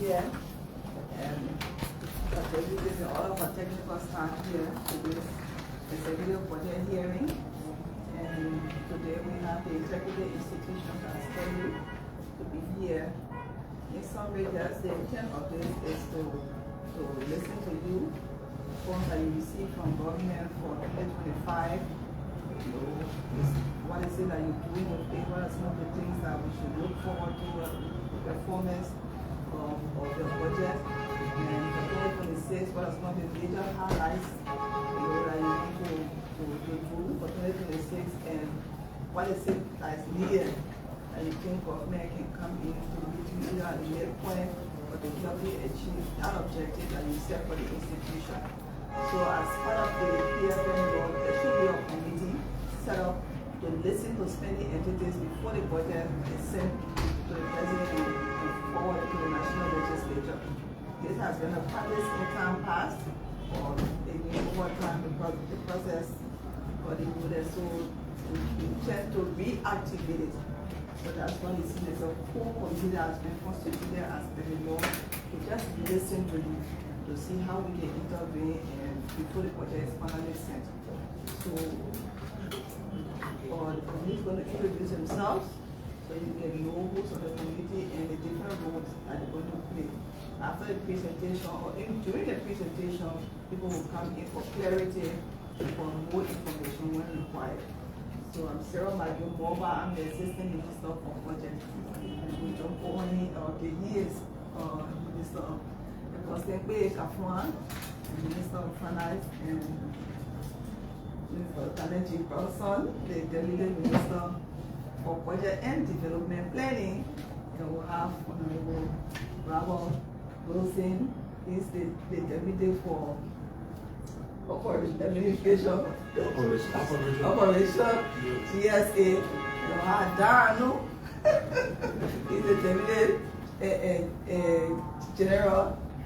here, and everything, all of our technical staff here to this executive budget hearing. And today we have the executive institutions as scheduled to be here. In summary, just the intent of this is to listen to you, forms that you receive from government for 2025. What is it that you're doing with it? What are some of the things that we should look forward to, the performance of the budget? And for 2026, what are some of the major highlights that you need to do for 2026? And what is it that is needed that you think government can come in to meet you either at the midpoint or to help you achieve that objective that you set for the institution? So as part of the PFM law, there should be a committee set up to listen to spending entities before the budget is sent to the president and forward to the national legislature. This has been a practice in time past, or maybe over time the process got included, so we intend to reactivate it. So that's why you see there's a full committee that has been constituted as per the law to just listen to you, to see how we can intervene and before the budget is finally sent. So the committee is going to introduce themselves so you can know who's on the committee and the different roles that they're going to play. After the presentation or during the presentation, people will come in for clarity for more information when required. So I'm Sarah Magumboba, I'm the Assistant Minister for Budget. And John Kohani, he is Minister of Kostempe Kafuan, Minister of Finance, and Mr. Kalechi Bronson, the Deputy Minister for Budget and Development Planning. And we'll have Honorable Robert Wilson, he's the Deputy for Administration, Operation, GSA. We'll have Darano, he's the Deputy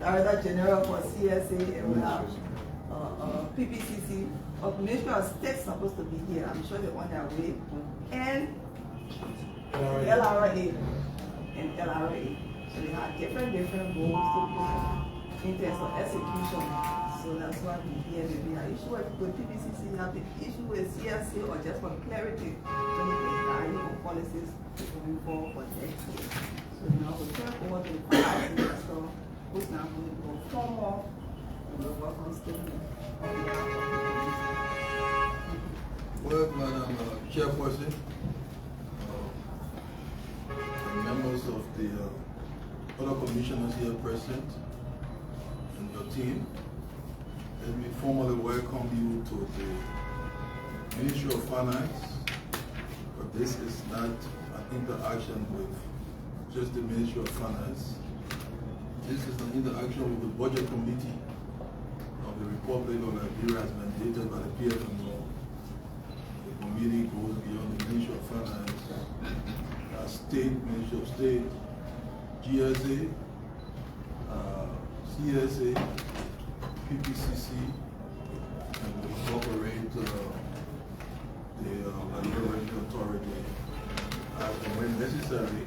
Director General for CSA, and we have PPCC. Minister of State supposed to be here. I'm sure they're on their way. And LRA. So they have different roles to play in terms of execution. So that's why we here. Maybe an issue with PPCC, have the issue with CSA, or just for clarity, so we can guide policies moving forward for next year. So now we'll turn over to the finance minister, who's now going to go formal. Welcome, Stephen. Well, Madam Chairperson, and members of the other commissioners here present, and your team, let me formally welcome you to the Ministry of Finance. But this is not an interaction with just the Ministry of Finance. This is an interaction with the Budget Committee of the Republic of Liberia, as mandated by the PFM law. The committee goes beyond the Ministry of Finance, State, Ministry of State, GSA, CSA, PPCC, and we incorporate the Liberia Authority as and when necessary,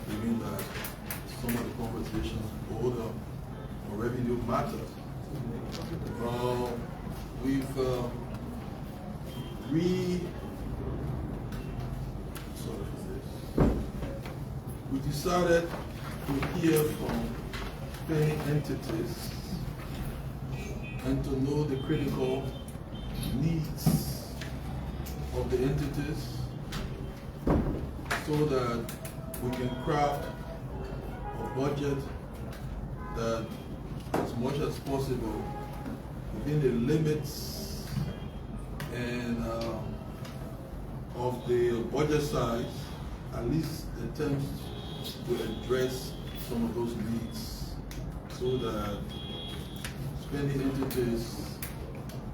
given that some of the conversations hold up on revenue matters. We decided to hear from paying entities and to know the critical needs of the entities so that we can craft a budget that, as much as possible, within the limits and of the budget size, at least attempts to address some of those needs so that spending entities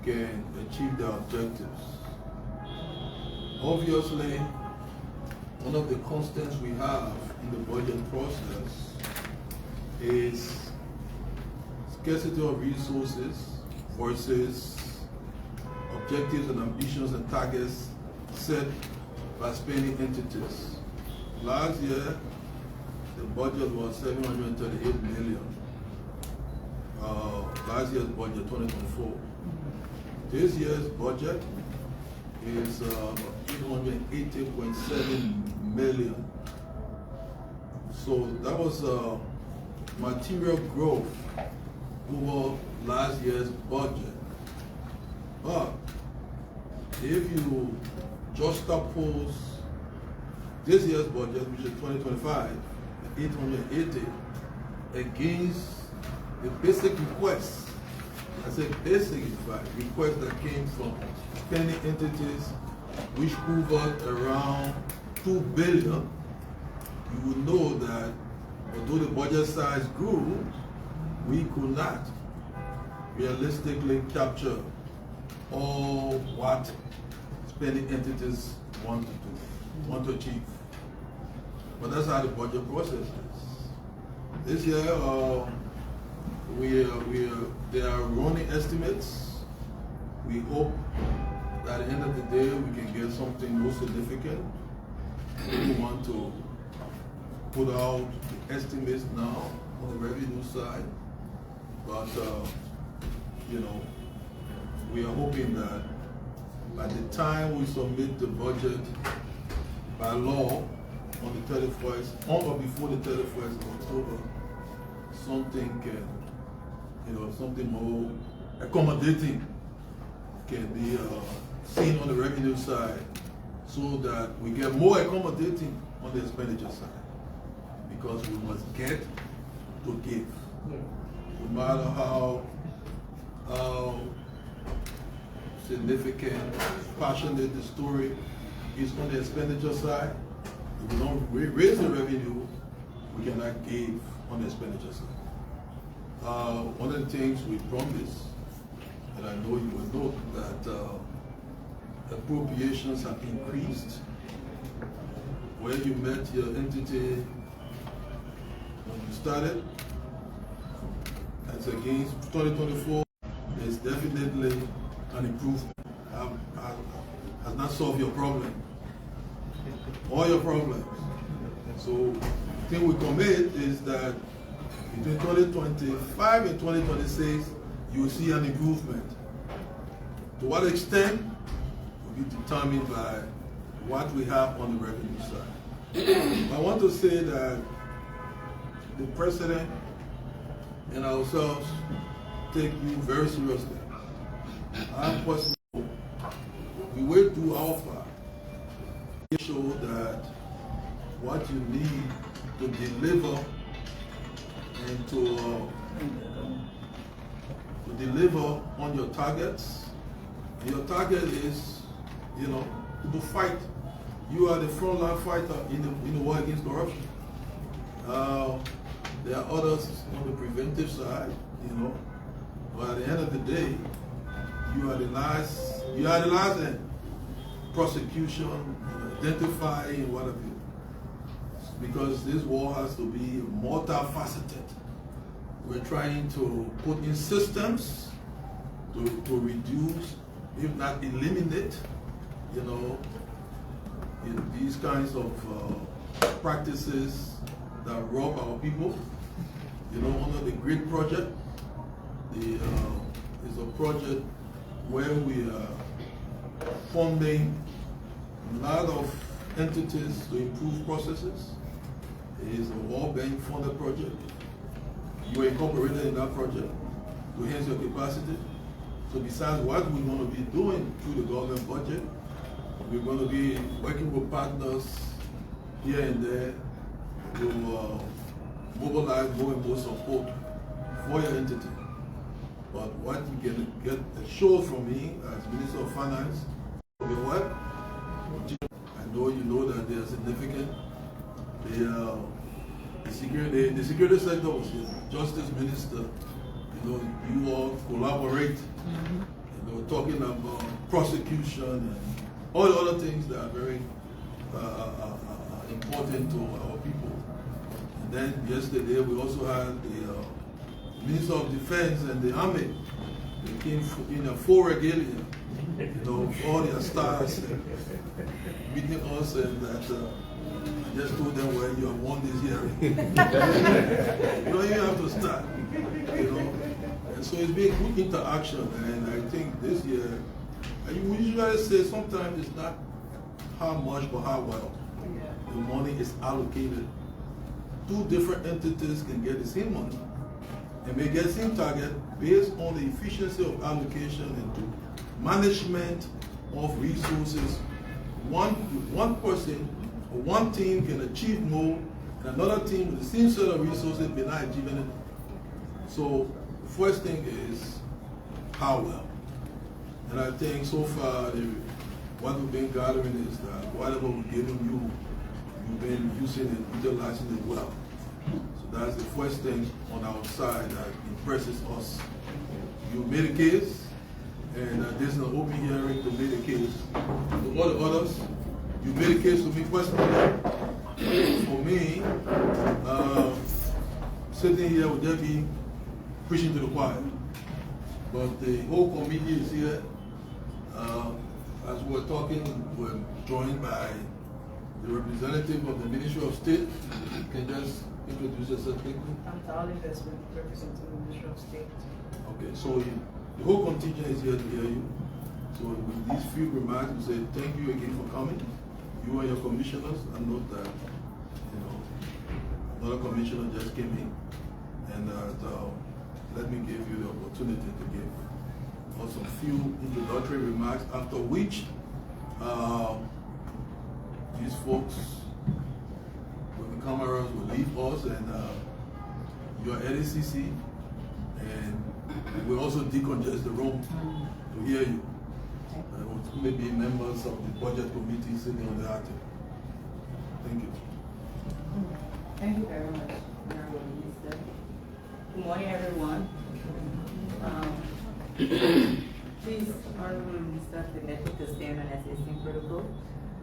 can achieve their objectives. Obviously, one of the constants we have in the budget process is scarcity of resources versus objectives and ambitions and targets set by spending entities. Last year, the budget was 738 million. Last year's budget, 2024. This year's budget is 880.7 million. So that was material growth over last year's budget. But if you just oppose this year's budget, which is 2025, 880, against the basic requests, I said basic requests that came from spending entities which hovered around 2 billion, you would know that although the budget size grew, we could not realistically capture all what spending entities want to do, want to achieve. But that's how the budget process is. This year, there are running estimates. We hope that at the end of the day we can get something more significant. We want to put out the estimates now on the revenue side, but we are hoping that by the time we submit the budget by law on the 31st, on or before the 31st of October, something can, something more accommodating can be seen on the revenue side, so that we get more accommodating on the expenditure side, because we must get to give. No matter how significant, passionate the story is on the expenditure side, if we don't raise the revenue, we cannot give on the expenditure side. One of the things we promised, and I know you will note, that appropriations have increased. Where you met your entity when you started, as against 2024, there's definitely an improvement. Has not solved your problem, all your problems. So the thing we commit is that between 2025 and 2026, you will see an improvement. To what extent will be determined by what we have on the revenue side. I want to say that the President and ourselves take you very seriously. I personally, we will do our part to show that what you need to deliver and to deliver on your targets. And your target is, to fight. You are the frontline fighter in the war against corruption. There are others on the preventive side, but at the end of the day, you are the last end. Prosecution, identifying, what have you. Because this war has to be multifaceted. We're trying to put in systems to reduce, if not eliminate, these kinds of practices that rob our people. One of the great projects is a project where we are funding a lot of entities to improve processes. It is a World Bank funded project. You are incorporated in that project to enhance your capacity. So besides what we're going to be doing through the government budget, we're going to be working with partners here and there to mobilize more and more support for your entity. But what you can get assured from me as Minister of Finance, your work, I know you know that they are significant. The security sector was here. Justice Minister, you all collaborate, talking about prosecution and all the other things that are very important to our people. And then yesterday we also had the Minister of Defense and the Army. They came in a full regalia, all their stars, meeting us, and that I just told them, well, you have won this hearing. You don't even have to start, you know. And so it's been good interaction, and I think this year, and we usually say sometimes it's not how much but how well the money is allocated. Two different entities can get the same money and may get the same target based on the efficiency of allocation and management of resources. One person or one team can achieve more, and another team with the same set of resources may not achieve anything. So the first thing is how well. And I think so far what we've been gathering is that whatever we're giving you, you've been using it, utilizing it well. So that's the first thing on our side that impresses us. You made a case, and this is an open hearing to make a case. To all the others, you made a case to me personally. For me, sitting here would just be preaching to the choir. But the whole committee is here. As we were talking, we're joined by the representative of the Ministry of State. You can just introduce yourself quickly. I'm Tal Investment representing the Ministry of State. Okay, so the whole contingent is here to hear you. So with these few remarks, we say thank you again for coming. You and your commissioners, I note that another commissioner just came in, and let me give you the opportunity to give us a few introductory remarks, after which these folks with the cameras will leave us, and your LACC, and we'll also decongest the room to hear you. Maybe members of the budget committee sitting on the article. Thank you. Thank you very much, Honorable Minister. Good morning, everyone. Please, Honorable Minister, permit me to stand on existing protocol.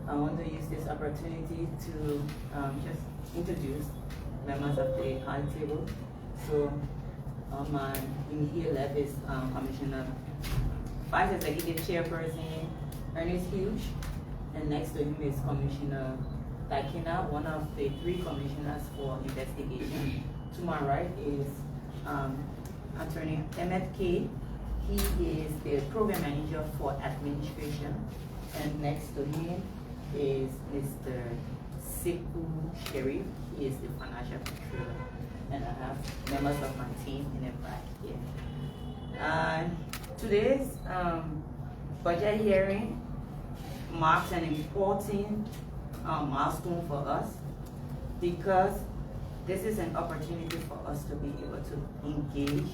I want to use this opportunity to just introduce members of the high table. So, on my immediate left is Commissioner Vice Executive Chairperson Ernest Hughes, and next to him is Commissioner Takina, one of the 3 commissioners for investigation. To my right is Attorney MFK. He is the program manager for administration, and next to him is Mr. Sekou Sherif. He is the financial controller, and I have members of my team in the back here. Today's budget hearing marks an important milestone for us, because this is an opportunity for us to be able to engage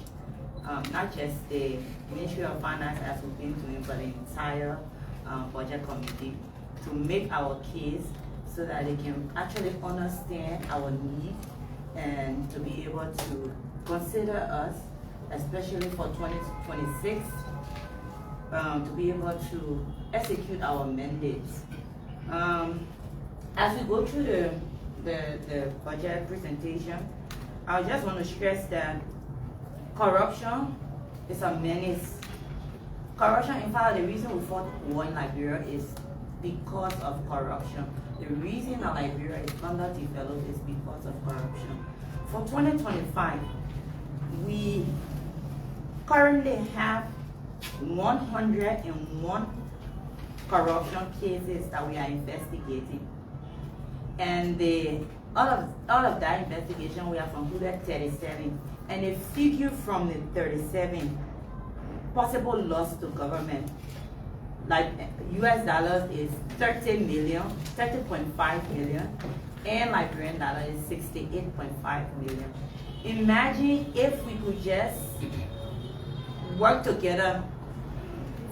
not just the Ministry of Finance as we've been doing, but the entire budget committee, to make our case so that they can actually understand our needs and to be able to consider us, especially for 2026, to be able to execute our mandates. As we go through the budget presentation, I just want to stress that corruption is a menace. Corruption, in fact, the reason we fought war in Liberia is because of corruption. The reason that Liberia is underdeveloped is because of corruption. For 2025, we currently have 101 corruption cases that we are investigating. And all of that investigation, we have concluded 37. And a figure from the 37 possible loss to government, like US dollars, is 30.5 million, and Liberian dollar is 68.5 million. Imagine if we could just work together.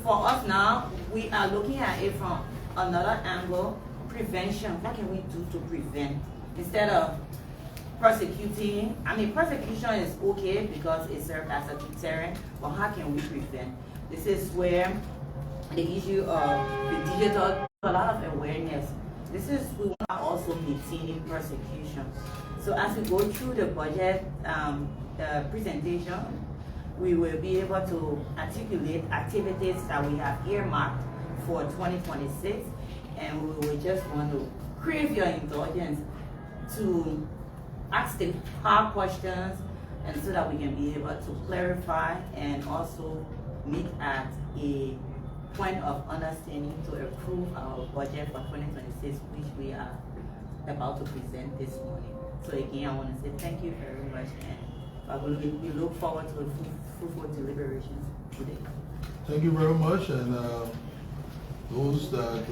For us now, we are looking at it from another angle: prevention. What can we do to prevent instead of prosecuting? I mean, prosecution is okay because it serves as a deterrent, but how can we prevent? This is where the issue of the digital, a lot of awareness. This is, we want to also maintaining prosecution. So as we go through the budget the presentation, we will be able to articulate activities that we have earmarked for 2026, and we will just want to crave your indulgence to ask the hard questions, and so that we can be able to clarify and also meet at a point of understanding to approve our budget for 2026, which we are about to present this morning. So again, I want to say thank you very much, and we look forward to a fruitful deliberations today. Thank you very much, and those that